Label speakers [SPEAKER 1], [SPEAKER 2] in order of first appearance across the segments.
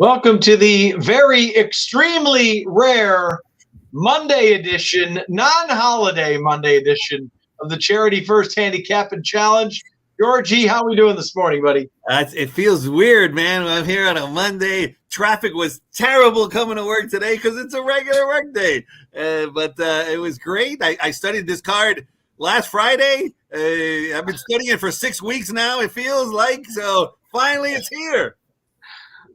[SPEAKER 1] Welcome to the very extremely rare Monday edition, non-holiday Monday edition of the Charity First Handicapping Challenge. Georgie, how are we doing this morning, buddy?
[SPEAKER 2] It feels weird, man. I'm here on a Monday. Traffic was terrible coming to work today because it's a regular work day. But it was great. I studied this card last Friday. I've been studying it for 6 weeks now, it feels like. So finally it's here.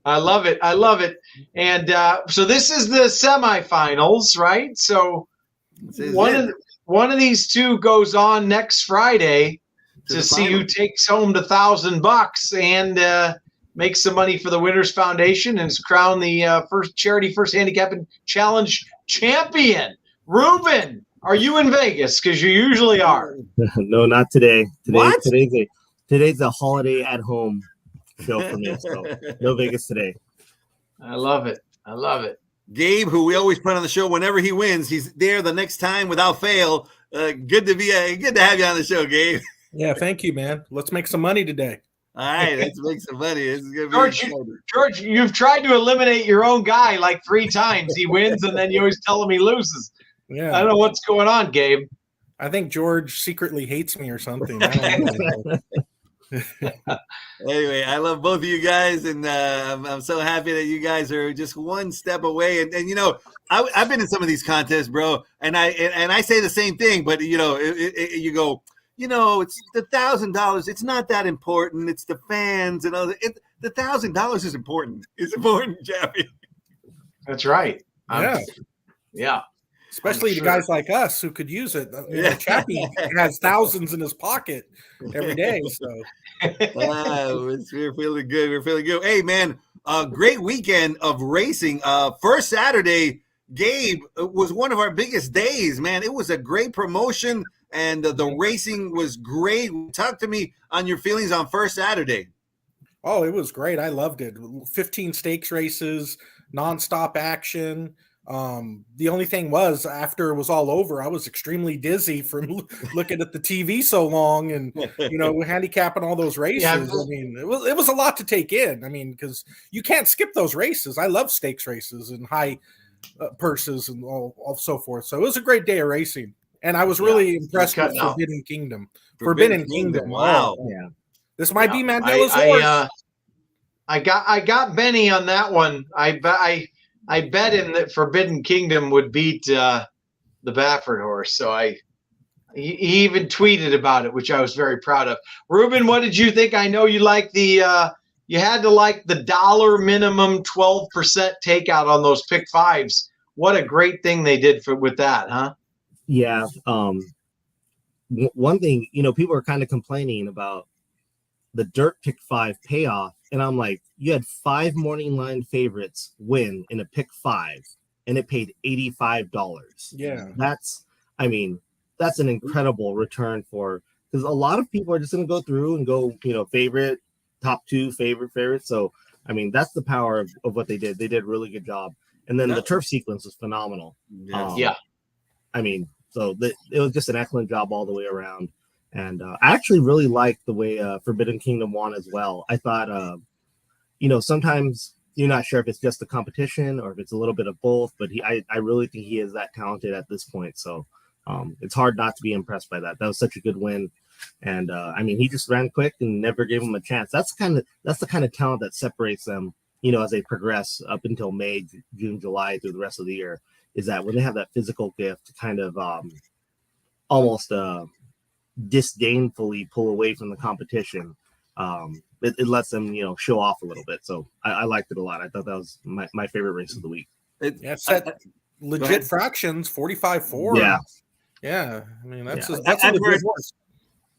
[SPEAKER 1] I love it. I love it. And so this is the semifinals, right? So one of these two goes on next Friday to see who takes home the $1,000 and makes some money for the Winners Foundation and is crowned the First Handicapping Challenge champion. Ruben, are you in Vegas? Because you usually are.
[SPEAKER 3] No, not today.
[SPEAKER 2] What?
[SPEAKER 3] Today's a holiday at home show for me, so no Vegas today.
[SPEAKER 1] I love it. I love it.
[SPEAKER 2] Gabe, who we always put on the show whenever he wins, he's there the next time without fail. Good to have you on the show, Gabe.
[SPEAKER 4] Yeah, thank you, man. Let's make some money today.
[SPEAKER 2] All right, let's make some money. This is gonna be
[SPEAKER 1] George, you've tried to eliminate your own guy like 3 times. He wins, and then you always tell him he loses.
[SPEAKER 4] Yeah,
[SPEAKER 1] I don't know what's going on, Gabe.
[SPEAKER 4] I think George secretly hates me or something. I don't know.
[SPEAKER 2] Anyway, I love both of you guys, and I'm so happy that you guys are just one step away. And you know, I've been in some of these contests, bro, and I say the same thing, but you know, you go, you know, it's the $1,000. It's not that important. It's the fans and all that. The $1,000 is important. It's important, Jeffy.
[SPEAKER 1] That's right. Yeah.
[SPEAKER 4] Especially the guys like us who could use it. You know, Chappie has thousands in his pocket every day. So
[SPEAKER 2] we're feeling good. We're feeling good. Hey, man, a great weekend of racing. First Saturday, Gabe, was one of our biggest days, man. It was a great promotion, and the racing was great. Talk to me on your feelings on first Saturday.
[SPEAKER 4] Oh, it was great. I loved it. 15 stakes races, nonstop action. The only thing was, after it was all over, I was extremely dizzy from looking at the TV so long, and you know, handicapping all those races. Yeah. I mean, it was a lot to take in. I mean, because you can't skip those races. I love stakes races and high purses and all so forth. So it was a great day of racing, and I was really impressed with Forbidden Kingdom. Forbidden Kingdom.
[SPEAKER 2] Wow.
[SPEAKER 4] Yeah. This might be Mandela's horse.
[SPEAKER 1] I got Benny on that one. I bet him that Forbidden Kingdom would beat the Baffert horse. So he even tweeted about it, which I was very proud of. Ruben, what did you think? I know you like you had to like the dollar minimum 12% takeout on those pick fives. What a great thing they did with that, huh?
[SPEAKER 3] Yeah. One thing, you know, people are kind of complaining about the dirt pick 5 payoff. And I'm like, you had 5 morning line favorites win in a pick 5, and it paid $85.
[SPEAKER 4] Yeah.
[SPEAKER 3] That's an incredible return because a lot of people are just going to go through and go, you know, favorite, top 2, favorite. So, I mean, that's the power of what they did. They did a really good job. And then the turf sequence was phenomenal.
[SPEAKER 2] Yeah.
[SPEAKER 3] I mean, so it was just an excellent job all the way around. And I actually really liked the way Forbidden Kingdom won as well. I thought, you know, sometimes you're not sure if it's just the competition or if it's a little bit of both, but I really think he is that talented at this point. So it's hard not to be impressed by that. That was such a good win. And I mean, he just ran quick and never gave him a chance. That's the kind of talent that separates them, you know, as they progress up until May, June, July through the rest of the year, is that when they have that physical gift to kind of almost disdainfully pull away from the competition, it lets them, you know, show off a little bit. So I liked it a lot. I thought that was my favorite race of the week.
[SPEAKER 4] Set legit fractions, 45-4. Yeah. I mean, that's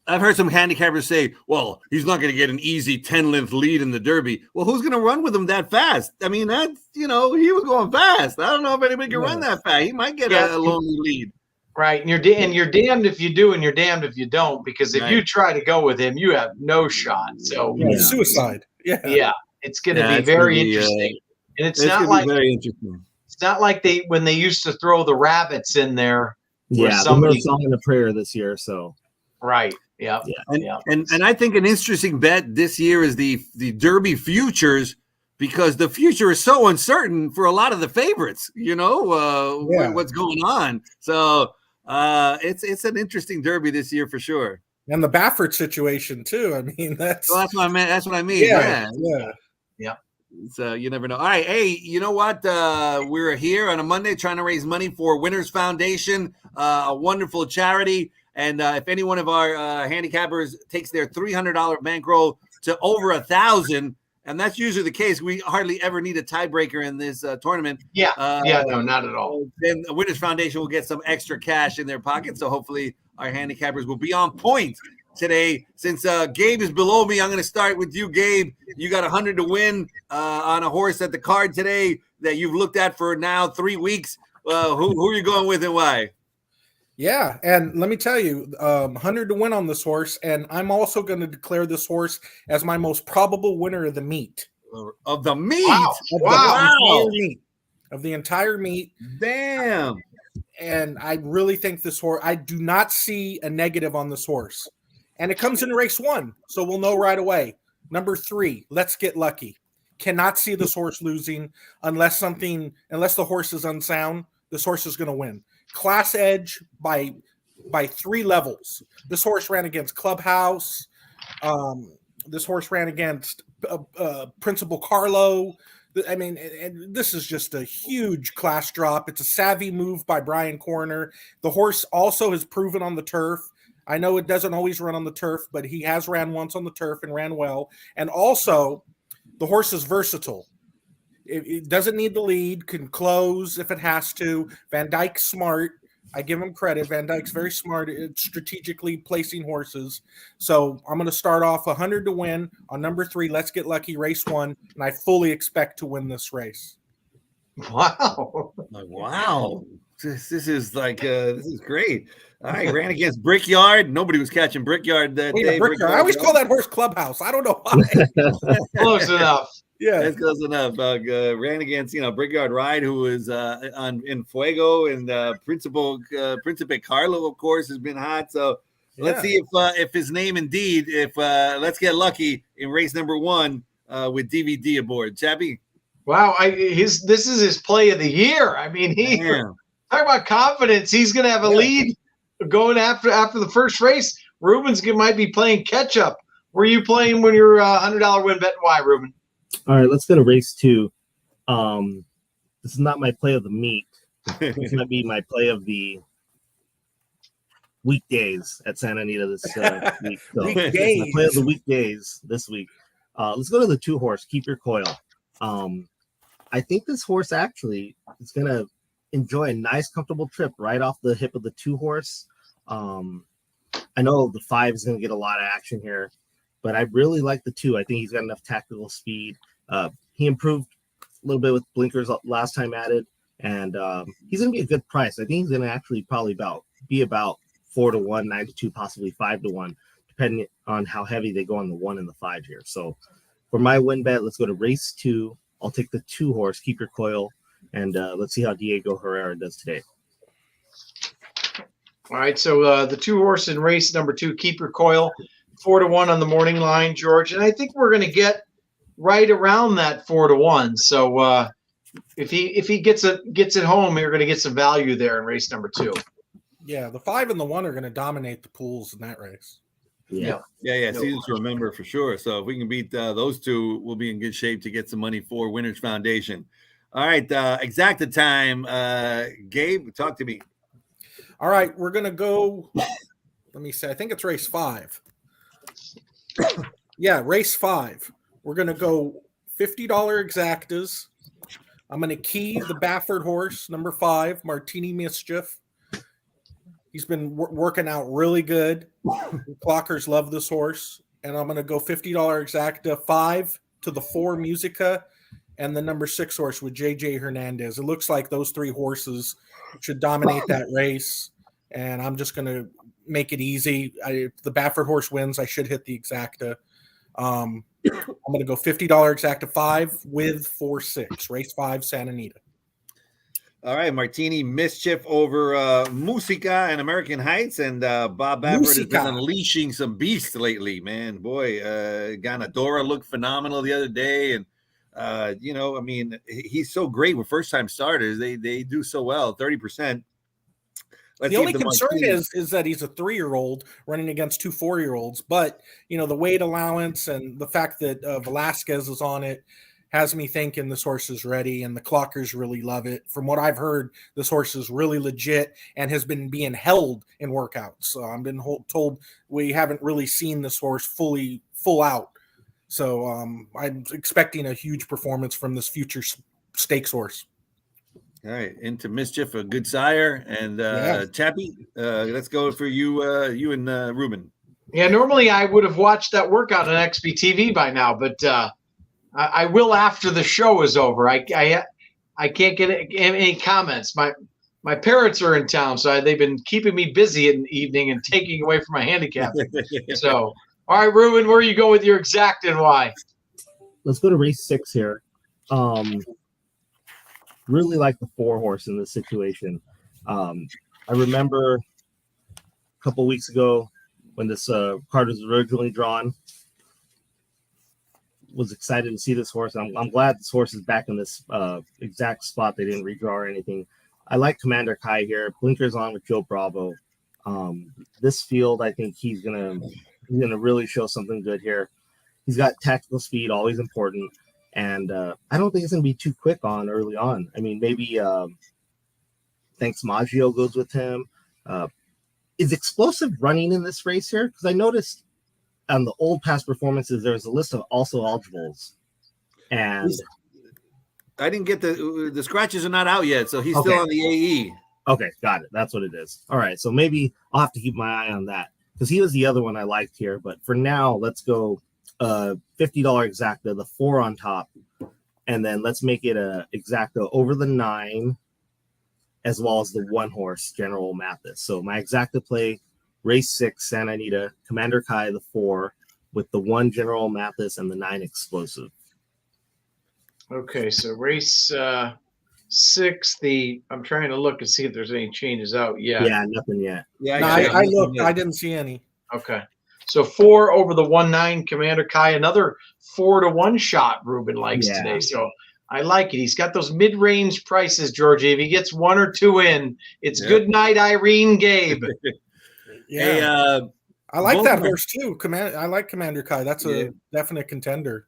[SPEAKER 2] I've heard some handicappers say, well, he's not going to get an easy 10-length lead in the Derby. Well, who's going to run with him that fast? I mean, that's, you know, he was going fast. I don't know if anybody can run that fast. He might get a lonely lead.
[SPEAKER 1] Right, and you're damned if you do, and you're damned if you don't. Because if you try to go with him, you have no shot. So
[SPEAKER 4] suicide. Yeah,
[SPEAKER 1] it's going to be very interesting. And it's not like
[SPEAKER 2] very interesting.
[SPEAKER 1] It's not like when they used to throw the rabbits in there.
[SPEAKER 3] Yeah, somebody song in the prayer this year. So
[SPEAKER 1] right,
[SPEAKER 2] and I think an interesting bet this year is the Derby futures because the future is so uncertain for a lot of the favorites, what's going on. So it's an interesting Derby this year for sure.
[SPEAKER 4] And the Baffert situation too. I mean, that's
[SPEAKER 2] what I meant. That's what I mean.
[SPEAKER 4] Yeah.
[SPEAKER 2] So you never know. All right. Hey, you know what? We're here on a Monday trying to raise money for Winners Foundation, a wonderful charity. And if any one of our handicappers takes their $300 bankroll to over 1,000, and that's usually the case, we hardly ever need a tiebreaker in this tournament.
[SPEAKER 1] No, not at all.
[SPEAKER 2] Then the Winners Foundation will get some extra cash in their pocket. So hopefully our handicappers will be on point today. Since Gabe is below me, I'm going to start with you, Gabe. You got 100 to win on a horse at the card today that you've looked at for now 3 weeks. Who are you going with and why?
[SPEAKER 4] Yeah, and let me tell you, 100 to win on this horse, and I'm also going to declare this horse as my most probable winner of the meet.
[SPEAKER 2] Of the meet?
[SPEAKER 4] Of the entire meet.
[SPEAKER 2] Damn.
[SPEAKER 4] And I really think this horse, I do not see a negative on this horse. And it comes in race 1, so we'll know right away. Number 3, Let's Get Lucky. Cannot see this horse losing unless the horse is unsound. This horse is going to win. Class edge by 3 levels. This horse ran against Clubhouse. This horse ran against Principal Carlo. I mean, and this is just a huge class drop. It's a savvy move by Brian Corner. The horse also has proven on the turf. I know it doesn't always run on the turf, but he has ran once on the turf and ran well. And also, the horse is versatile. It doesn't need the lead, can close if it has to. Van Dyke's smart. I give him credit. Van Dyke's very smart at strategically placing horses. So I'm going to start off 100 to win on number 3, Let's Get Lucky, race 1, and I fully expect to win this race.
[SPEAKER 1] Wow.
[SPEAKER 2] Wow. This is like, this is great. All right, ran against Brickyard. Nobody was catching Brickyard that day.
[SPEAKER 4] Brickyard. I always call that horse Clubhouse. I don't know why.
[SPEAKER 1] Close enough.
[SPEAKER 2] Yeah, that's close enough. Ran against Brickyard Ride, who was in Fuego, and Principe Carlo, of course, has been hot. So let's see if his name indeed, Let's Get Lucky in race number 1 with DVD aboard. Chappie.
[SPEAKER 1] Wow, this is his play of the year. I mean, talk about confidence. He's going to have a lead going after the first race. Ruben's might be playing catch up. Were you playing when you're $100 win bet? Why, Ruben?
[SPEAKER 3] All right, let's go to race 2. This is not my play of the meet. This might be my play of the weekdays at Santa Anita this week. So
[SPEAKER 4] weekdays.
[SPEAKER 3] My play of the weekdays this week. Let's go to the 2 horse. Keep Your Coil. I think this horse actually is going to enjoy a nice, comfortable trip right off the hip of the 2 horse. I know the 5 is going to get a lot of action here, but I really like the 2. I think he's got enough tactical speed. He improved a little bit with blinkers last time added, and he's going to be a good price. I think he's going to actually probably be about 4 to 1, 9 to 2, possibly 5 to 1, depending on how heavy they go on the 1 and the 5 here. So for my win bet, let's go to race 2. I'll take the 2 horse, Keep Your Coil, and let's see how Diego Herrera does today.
[SPEAKER 1] All right, so the 2 horse in race number 2, Keep Your Coil, 4 to 1 on the morning line, George, and I think we're going to get right around that 4 to 1. So if he gets it home, you're going to get some value there in race number 2.
[SPEAKER 4] Yeah, the 5 and the 1 are going to dominate the pools in that race.
[SPEAKER 1] Yeah.
[SPEAKER 2] Seasons to remember for sure. So if we can beat those 2, we'll be in good shape to get some money for Winners Foundation. All right, Exacta time. Gabe, talk to me.
[SPEAKER 4] All right, we're going to go. Let me say, I think it's race 5. Yeah, race 5. We're going to go $50 exactas. I'm going to key the Baffert horse, number 5, Martini Mischief. He's been working out really good. Clockers love this horse. And I'm going to go $50 exacta, 5 to the 4 Musica, and the number 6 horse with JJ Hernandez. It looks like those 3 horses should dominate that race. And I'm just going to make it easy. If the Baffert horse wins, I should hit the exacta. I'm going to go $50 exacta, 5 with 4-6. Race 5, Santa Anita.
[SPEAKER 2] All right, Martini Mischief over Musica and American Heights, and Bob Baffert has been unleashing some beasts lately, man. Boy, Ganadora looked phenomenal the other day, and You know, I mean, he's so great with first time starters. They do so well, 30%. Let's
[SPEAKER 4] The
[SPEAKER 2] see
[SPEAKER 4] only
[SPEAKER 2] if the
[SPEAKER 4] concern
[SPEAKER 2] Martini-
[SPEAKER 4] is that he's a 3-year-old running against 2 4-year-olds. But the weight allowance and the fact that Velasquez is on it has me thinking this horse is ready, and the clockers really love it. From what I've heard, this horse is really legit and has been being held in workouts. So I've been told we haven't really seen this horse full out. So I'm expecting a huge performance from this future stakes horse.
[SPEAKER 2] All right, into Mischief, a good sire, and Chappie. Let's go for you, you and Ruben.
[SPEAKER 1] Yeah, normally I would have watched that workout on XBTV by now, but I will after the show is over. I can't get any comments. My parents are in town, so they've been keeping me busy in the evening and taking away from my handicapping. So, all right, Ruben, where you go with your Exacta and why?
[SPEAKER 3] Let's go to race 6 here. Really like the 4 horse in this situation. I remember a couple weeks ago when this card was originally drawn, was excited to see this horse. I'm glad this horse is back in this exact spot. They didn't redraw or anything. I like Commander Kai here. Blinkers on with Joe Bravo. This field, I think he's gonna really show something good here. He's got tactical speed, always important. And I don't think it's going to be too quick on early on. I mean, maybe Thanks Maggio goes with him. Is explosive running in this race here? Because I noticed on the old past performances, there's a list of also eligibles. And
[SPEAKER 2] I didn't get the scratches are not out yet, so he's
[SPEAKER 3] Okay.
[SPEAKER 2] still on the AE.
[SPEAKER 3] Okay, got it. That's what it is. All right, so maybe I'll have to keep my eye on that because he was the other one I liked here. But for now, let's go $50 Exacta, the 4 on top, and then let's make it a Exacta over the 9, as well as the 1 horse General Mathis. So my Exacta play, race 6 Santa Anita, Commander Kai, the 4, with the 1 General Mathis and the 9 explosive.
[SPEAKER 1] Okay, so race 6. I'm trying to look and see if there's any changes out yet.
[SPEAKER 3] Yeah, nothing yet.
[SPEAKER 2] Yeah,
[SPEAKER 4] No, I looked. I didn't see any.
[SPEAKER 1] Okay. So 4 over the 1-9 Commander Kai, another 4-1 shot Ruben likes today. So I like it. He's got those mid-range prices, Georgie. If he gets 1 or 2 in, it's good night, Irene Gabe.
[SPEAKER 2] Hey,
[SPEAKER 4] I like
[SPEAKER 2] both
[SPEAKER 4] that
[SPEAKER 2] of them.
[SPEAKER 4] horse too. I like Commander Kai. That's a definite contender.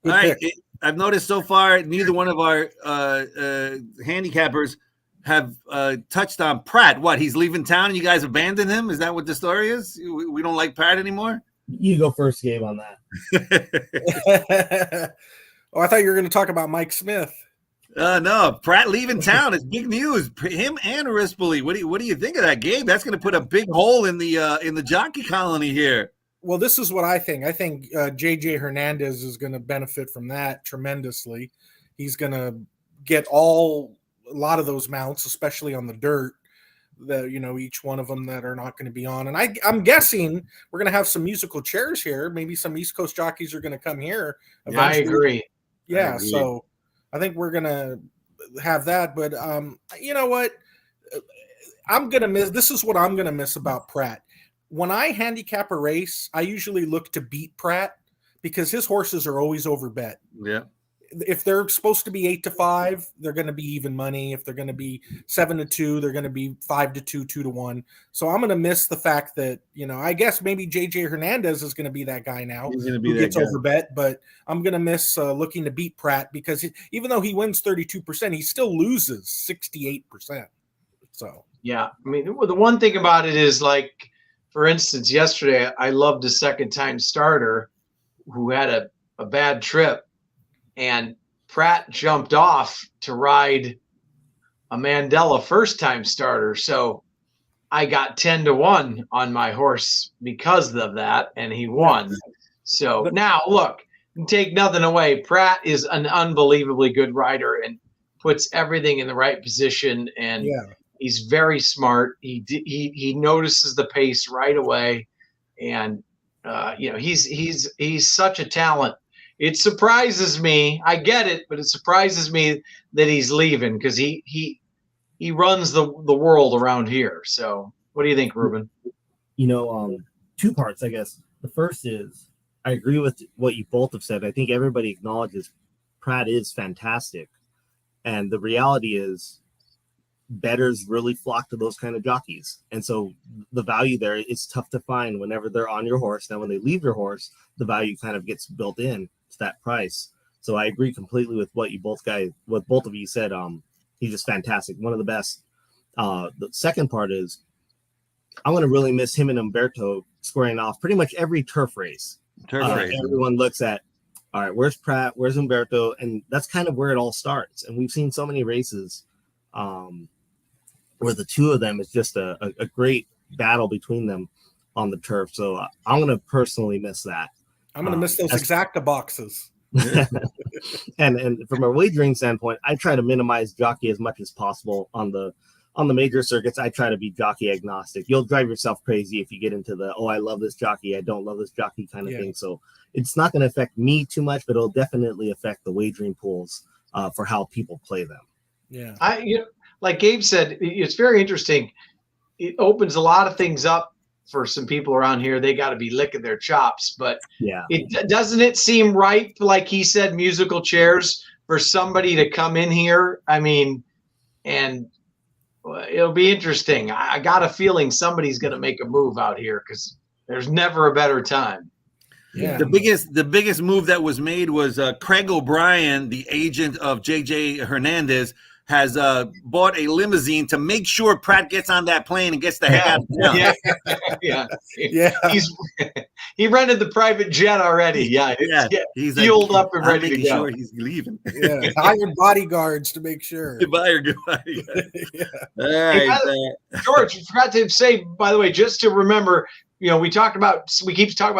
[SPEAKER 4] Good
[SPEAKER 2] all right.
[SPEAKER 4] pick.
[SPEAKER 2] I've noticed so far neither one of our handicappers have touched on Pratt. What, he's leaving town and you guys abandoned him? Is that what the story is? We don't like Pratt anymore?
[SPEAKER 3] You go first, Gabe, on that.
[SPEAKER 4] Oh, I thought you were going to talk about Mike Smith.
[SPEAKER 2] No, Pratt leaving town is big news. Him and Arispoli. What do you think of that, Gabe? That's going to put a big hole in the jockey colony here.
[SPEAKER 4] Well, this is what I think. I think J.J. Hernandez is going to benefit from that tremendously. He's going to get a lot of those mounts, especially on the dirt, each one of them that are not going to be on. And I'm guessing we're going to have some musical chairs here. Maybe some East Coast jockeys are going to come here eventually.
[SPEAKER 1] I agree.
[SPEAKER 4] Yeah, so I think we're going to have that. But you know what? I'm going to miss – this is what I'm going to miss about Pratt. When I handicap a race, I usually look to beat Pratt because his horses are always overbet.
[SPEAKER 2] Yeah.
[SPEAKER 4] If they're supposed to be 8-5, they're going to be even money. If they're going to be 7-2, they're going to be 5-2, 2-1. So I'm going to miss the fact that, I guess maybe J.J. Hernandez is going to be that guy now.
[SPEAKER 2] He's going to be
[SPEAKER 4] who
[SPEAKER 2] that
[SPEAKER 4] gets
[SPEAKER 2] guy.
[SPEAKER 4] overbet, but I'm going to miss looking to beat Pratt because even though he wins 32%, he still loses 68%. So,
[SPEAKER 1] yeah. I mean, the one thing about it is like, for instance, yesterday I loved a second-time starter who had a bad trip, and Pratt jumped off to ride a Mandela first-time starter. So I got 10-1 on my horse because of that, and he won. So now, look, take nothing away. Pratt is an unbelievably good rider and puts everything in the right position, and he's very smart. He notices the pace right away, and he's such a talent. It surprises me. I get it, but it surprises me that he's leaving because he runs the world around here. So, what do you think, Ruben?
[SPEAKER 3] 2 parts, I guess. The first is I agree with what you both have said. I think everybody acknowledges Pratt is fantastic. And the reality is bettors really flock to those kind of jockeys. And so the value there is tough to find whenever they're on your horse. Now, when they leave your horse, the value kind of gets built in to that price. So I agree completely with what both of you said. He's just fantastic. One of the best. The second part is I'm going to really miss him and Umberto squaring off pretty much every turf race. Everyone looks at, all right, where's Pratt? Where's Umberto? And that's kind of where it all starts. And we've seen so many races where the two of them is just a great battle between them on the turf. So I'm going to personally miss that.
[SPEAKER 4] I'm going to miss those Exacta boxes.
[SPEAKER 3] and from a wagering standpoint, I try to minimize jockey as much as possible on the major circuits. I try to be jockey agnostic. You'll drive yourself crazy if you get into the, I love this jockey, I don't love this jockey kind of thing. So it's not going to affect me too much, but it'll definitely affect the wagering pools for how people play them.
[SPEAKER 4] Yeah.
[SPEAKER 1] Like Gabe said, it's very interesting. It opens a lot of things up for some people around here. They got to be licking their chops, but doesn't it seem right, like he said, musical chairs for somebody to come in here? I mean, and it'll be interesting. I got a feeling somebody's going to make a move out here because there's never a better time.
[SPEAKER 2] Yeah. The biggest move that was made was Craig O'Brien, the agent of JJ Hernandez, has bought a limousine to make sure Pratt gets on that plane and gets the heck out of town.
[SPEAKER 1] Yeah. He rented the private jet already. He's fueled up and ready to go.
[SPEAKER 2] Sure he's leaving.
[SPEAKER 4] Hired bodyguards to make sure.
[SPEAKER 2] All right.
[SPEAKER 1] George, you forgot to say, by the way, just to remember, we keep talking about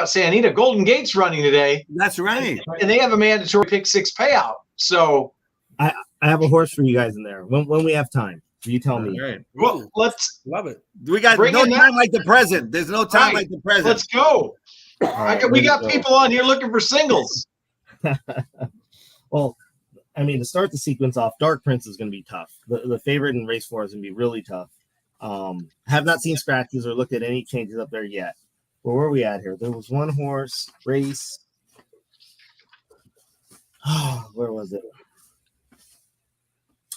[SPEAKER 1] Santa Anita. Golden Gate's running today.
[SPEAKER 2] That's right.
[SPEAKER 1] And they have a mandatory pick six payout. So
[SPEAKER 3] I have a horse for you guys in there when we have time. You tell me.
[SPEAKER 2] Right.
[SPEAKER 1] Well, let's
[SPEAKER 4] love it.
[SPEAKER 2] We got no time like the present. There's no time like the present.
[SPEAKER 1] Let's go. We got people on here looking for singles.
[SPEAKER 3] Well, I mean, to start the sequence off, Dark Prince is going to be tough. The favorite in race 4 is going to be really tough. Have not seen scratches or looked at any changes up there yet. But where are we at here? There was one horse race. Where was it?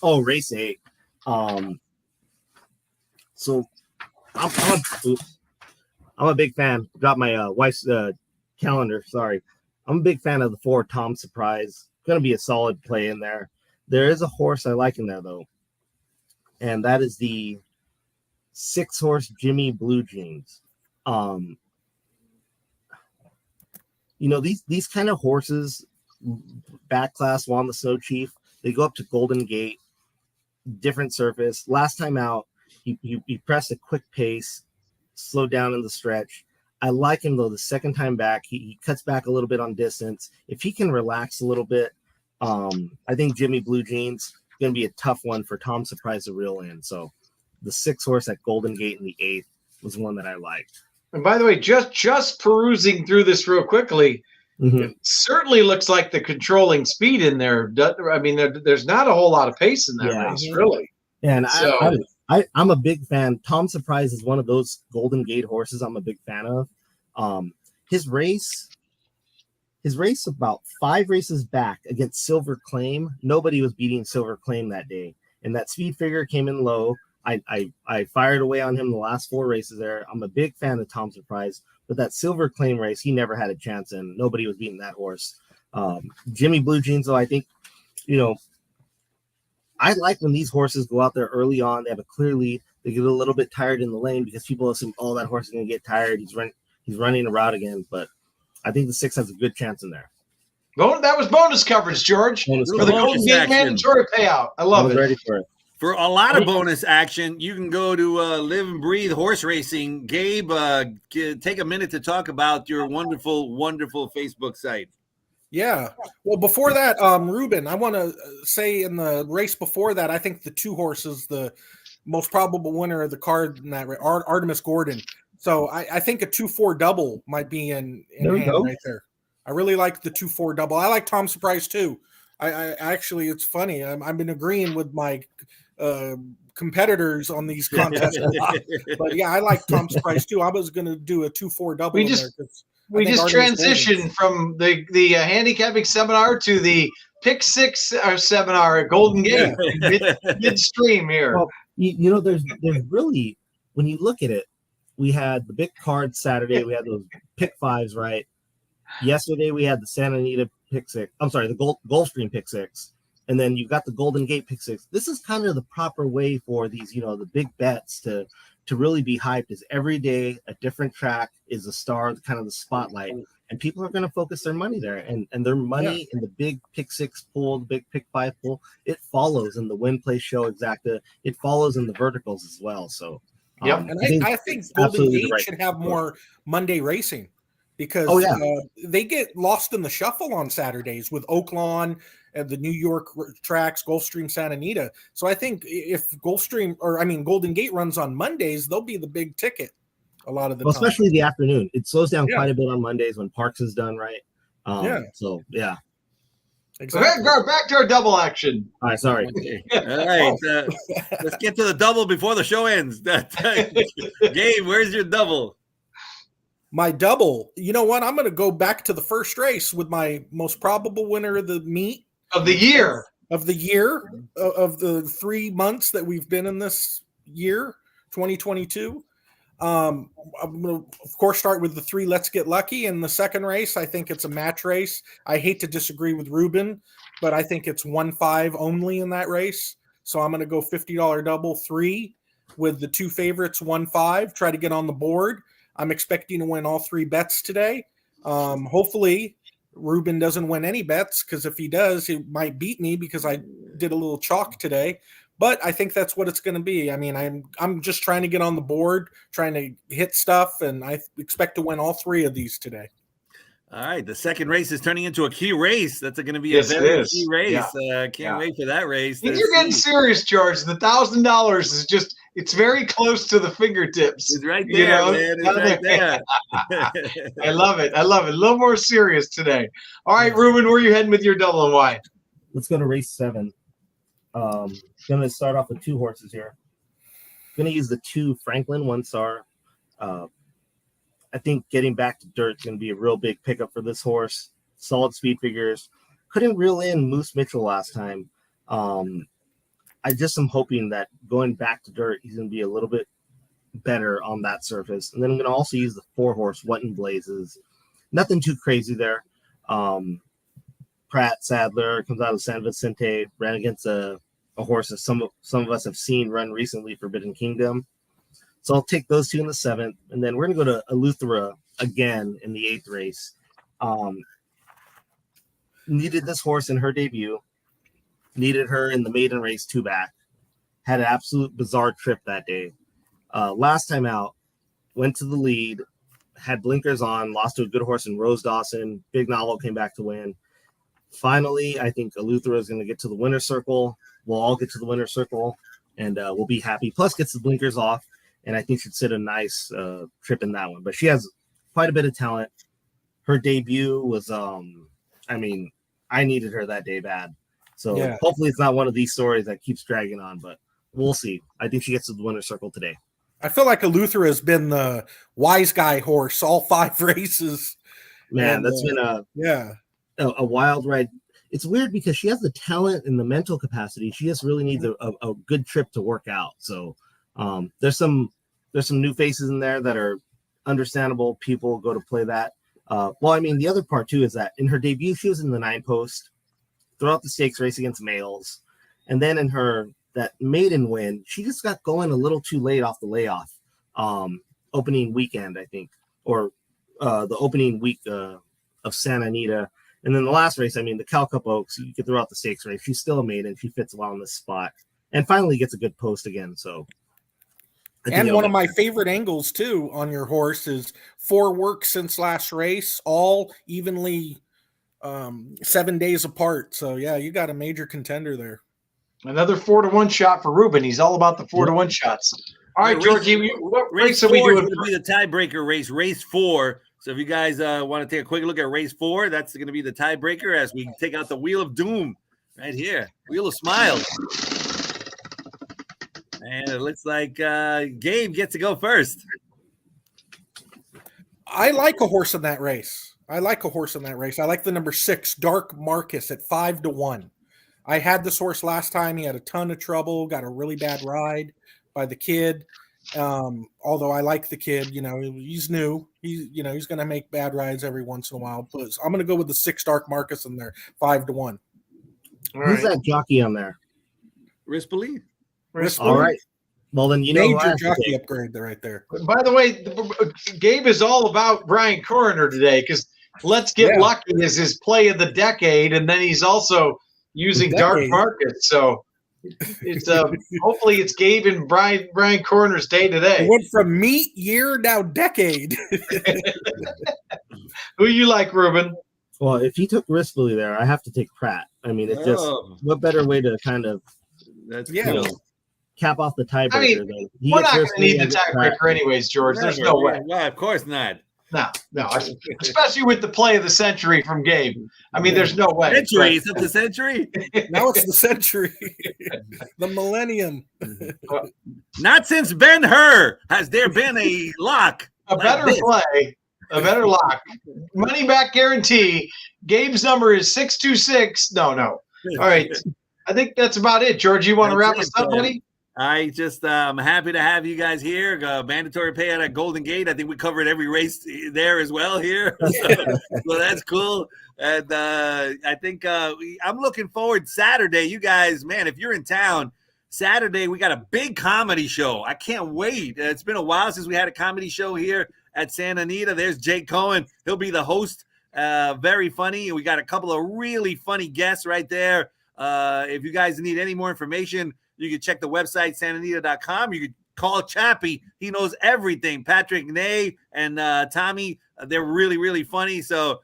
[SPEAKER 3] Oh, race 8. So I'm a big fan. Got my wife's calendar. Sorry. I'm a big fan of the 4 Tom Surprise. Going to be a solid play in there. There is a horse I like in there, though. And that is the 6 horse Jimmy Blue Jeans. These kind of horses, back class, Juan the Snow Chief, they go up to Golden Gate. Different surface. Last time out, he pressed a quick pace, slowed down in the stretch. I like him though. The second time back, he cuts back a little bit on distance. If he can relax a little bit, I think Jimmy Blue Jeans is going to be a tough one for Tom Surprise to reel in. So the 6 horse at Golden Gate in the 8th was one that I liked.
[SPEAKER 1] And by the way, just perusing through this real quickly, it certainly looks like the controlling speed in there. I mean, there's not a whole lot of pace in that race, really.
[SPEAKER 3] And I'm a big fan. Tom Surprise is one of those Golden Gate horses I'm a big fan of. His race about 5 races back against Silver Claim, nobody was beating Silver Claim that day. And that speed figure came in low. I fired away on him the last 4 races there. I'm a big fan of Tom Surprise. But that Silver Claim race, he never had a chance in. Nobody was beating that horse. Jimmy Blue Jeans, though, I think, I like when these horses go out there early on. They have a clear lead. They get a little bit tired in the lane because people assume, that horse is going to get tired. He's running a route again. But I think the 6 has a good chance in there.
[SPEAKER 1] That was bonus coverage, George. For the Golden Gate mandatory payout. I love it.
[SPEAKER 3] Ready for it.
[SPEAKER 2] For a lot of bonus action, you can go to Live and Breathe Horse Racing. Gabe, take a minute to talk about your wonderful, wonderful Facebook site.
[SPEAKER 4] Yeah. Well, before that, Ruben, I want to say in the race before that, I think the 2 horses, the most probable winner of the card in that race, Artemis Gordon. So I think a 2-4 double might be in hand right there. I really like the 2-4 double. I like Tom Surprise too. I actually, it's funny. I've been agreeing with my competitors on these contests a lot. But yeah, I like Tom Surprise too. I was going to do a 2-4 double.
[SPEAKER 1] We just transitioned from the handicapping seminar to the pick six seminar at Golden Gate midstream here.
[SPEAKER 3] Well, there's really, when you look at it, we had the big card Saturday. We had those pick fives, right? Yesterday we had the Santa Anita pick six. I'm sorry, the Gulfstream pick six, and then you got the Golden Gate pick six. This is kind of the proper way for these, the big bets to really be hyped. Is every day a different track is a star, kind of the spotlight, and people are going to focus their money there, and their money in the big pick six pool, the big pick five pool, it follows in the win play show Exacta. It follows in the verticals as well. So.
[SPEAKER 4] And I think Golden Gate should have more Monday racing because they get lost in the shuffle on Saturdays with Oaklawn and the New York tracks, Gulfstream, Santa Anita. So I think if Golden Gate runs on Mondays, they'll be the big ticket a lot of the time.
[SPEAKER 3] Especially the afternoon. It slows down quite a bit on Mondays when Parks is done, right? So, yeah.
[SPEAKER 1] Exactly. Back to our double action.
[SPEAKER 3] All right, sorry.
[SPEAKER 2] All right, let's get to the double before the show ends. Gabe, where's your double?
[SPEAKER 4] My double. You know what? I'm going to go back to the first race with my most probable winner of the meet
[SPEAKER 1] of the year
[SPEAKER 4] of the 3 months that we've been in this year, 2022. I'm going to, of course, start with the 3 Let's Get Lucky. In the second race, I think it's a match race. I hate to disagree with Ruben, but I think it's 1-5 only in that race. So I'm going to go $50 double 3 with the 2 favorites, 1-5, try to get on the board. I'm expecting to win all 3 bets today. Hopefully, Ruben doesn't win any bets, because if he does, he might beat me because I did a little chalk today. But I think that's what it's going to be. I mean, I'm just trying to get on the board, trying to hit stuff, and I expect to win all 3 of these today.
[SPEAKER 2] All right, the second race is turning into a key race. That's going to be a very key race. Can't wait for that race.
[SPEAKER 1] You're getting serious, George. The $1,000 is just—it's very close to the fingertips.
[SPEAKER 2] It's right there, man. It's right there.
[SPEAKER 1] I love it. I love it. A little more serious today. All right, Ruben, where are you heading with your double and why?
[SPEAKER 3] Let's go to race 7. Going to start off with 2 horses here. Going to use the 2 Franklin 1-star. I think getting back to dirt is going to be a real big pickup for this horse. Solid speed figures. Couldn't reel in Moose Mitchell last time. I just am hoping that going back to dirt, he's going to be a little bit better on that surface. And then I'm going to also use the 4-horse Wetton Blazes. Nothing too crazy there. Pratt Sadler comes out of San Vicente, ran against a horse that some of us have seen run recently, Forbidden Kingdom. So I'll take those 2 in the 7th, and then we're going to go to Eleuthera again in the 8th race. Needed this horse in her debut. Needed her in the maiden race 2 back. Had an absolute bizarre trip that day. Last time out, went to the lead, had blinkers on, lost to a good horse in Rose Dawson. Big Novel came back to win. Finally, I think Eleuthera is going to get to the winner's circle. We'll all get to the winner's circle, and we'll be happy. Plus, gets the blinkers off, and I think she'd sit a nice trip in that one. But she has quite a bit of talent. Her debut was, I needed her that day bad. So hopefully it's not one of these stories that keeps dragging on, but we'll see. I think she gets to the winner's circle today.
[SPEAKER 4] I feel like Eleuthera has been the wise guy horse all 5 races.
[SPEAKER 3] Man, and, that's been a wild ride. It's weird because she has the talent and the mental capacity. She just really needs a good trip to work out. So there's some new faces in there that are understandable. People go to play that. The other part too is that in her debut, she was in the 9 post throughout the stakes race against males. And then in that maiden win, she just got going a little too late off the layoff. Opening weekend, I think, or the opening week of Santa Anita. And then the last race, the Cal Cup Oaks, you get throughout the stakes race. She's still a maiden. She fits well in this spot. And finally gets a good post again. So,
[SPEAKER 4] and one of my favorite angles, too, on your horse is 4 works since last race, all evenly 7 days apart. So, yeah, you got a major contender there.
[SPEAKER 1] Another 4-to-1 shot for Ruben. He's all about the 4-to-1 shots. All right, Georgie, what race are we doing?
[SPEAKER 2] Race 4 is going to be the tiebreaker race, race 4. So if you guys want to take a quick look at race 4, that's going to be the tiebreaker as we take out the Wheel of Doom right here. Wheel of Smiles. And it looks like Gabe gets to go first.
[SPEAKER 4] I like a horse in that race. I like a horse in that race. I like the number 6, Dark Marcus, at 5-1. I had this horse last time. He had a ton of trouble, got a really bad ride by the kid. Although I like the kid, he's new. He's going to make bad rides every once in a while. But I'm going to go with the 6, Dark Marcus in there, 5-1.
[SPEAKER 3] Who's that jockey on there?
[SPEAKER 2] Rispoli.
[SPEAKER 3] All right. Well, then
[SPEAKER 4] major jockey upgrade right there.
[SPEAKER 1] By the way, Gabe is all about Brian Coroner today because Let's Get Lucky is his play of the decade, and then he's also using Dark Market. So it's hopefully it's Gabe and Brian Coroner's day today.
[SPEAKER 4] It went from meat year now decade.
[SPEAKER 1] Who you like, Ruben?
[SPEAKER 3] Well, if he took Rispoli there, I have to take Pratt. I mean, it's just what better way to kind of cap off the tiebreaker.
[SPEAKER 1] I mean, we're not going to need the tiebreaker anyways, George. There's no way.
[SPEAKER 2] Yeah, of course not.
[SPEAKER 1] No, especially with the play of the century from Gabe. I mean, there's no way.
[SPEAKER 2] Century? Is it the century?
[SPEAKER 4] Now it's the century. The millennium.
[SPEAKER 2] Not since Ben-Hur has there been a lock.
[SPEAKER 1] A better play, a better lock. Money back guarantee. Gabe's number is 626. No. All right. I think that's about it. George, you want to wrap us up, buddy?
[SPEAKER 2] I just I'm happy to have you guys here. Mandatory payout at Golden Gate. I think we covered every race there as well here. So that's cool. And I think I'm looking forward Saturday. You guys, man, if you're in town, Saturday we got a big comedy show. I can't wait. It's been a while since we had a comedy show here at Santa Anita. There's Jake Cohen. He'll be the host. Very funny. We got a couple of really funny guests right there. If you guys need any more information, you can check the website, santanita.com. You can call Chappie. He knows everything. Patrick Ney and Tommy, they're really, really funny. So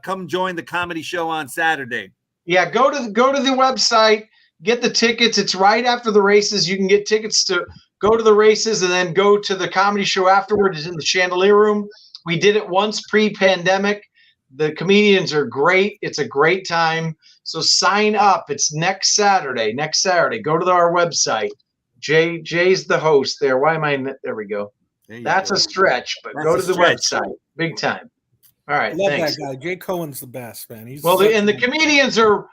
[SPEAKER 2] come join the comedy show on Saturday.
[SPEAKER 1] Yeah, go to the website, get the tickets. It's right after the races. You can get tickets to go to the races and then go to the comedy show afterward. It's in the Chandelier Room. We did it once pre-pandemic. The comedians are great. It's a great time. So sign up. It's next Saturday. Go to our website. Jay's the host there. Why am I in there? We go. That's a stretch, but go to the website. Big time. All right.
[SPEAKER 4] Love
[SPEAKER 1] thanks.
[SPEAKER 4] that guy. Jay Cohen's the best, man.
[SPEAKER 1] The comedians are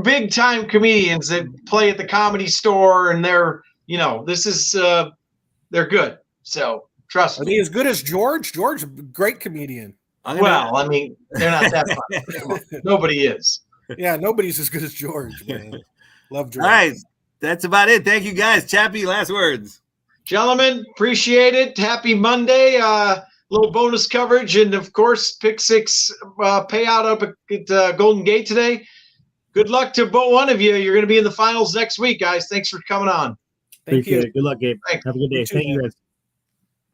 [SPEAKER 1] big time comedians that play at the Comedy Store, and they're they're good. So trust me.
[SPEAKER 4] Are they as good as George? George, great comedian.
[SPEAKER 1] Well, I mean, they're not that fun. Nobody is.
[SPEAKER 4] Yeah, nobody's as good as George, man. Love George.
[SPEAKER 2] All right. That's about it. Thank you, guys. Chappie, last words.
[SPEAKER 1] Gentlemen, appreciate it. Happy Monday. Little bonus coverage. And, of course, Pick 6 payout up at Golden Gate today. Good luck to one of you. You're going to be in the finals next week, guys. Thanks for coming on.
[SPEAKER 3] Thank you. Good luck, Gabe.
[SPEAKER 1] Thanks.
[SPEAKER 3] Have a good day. Thank you, guys.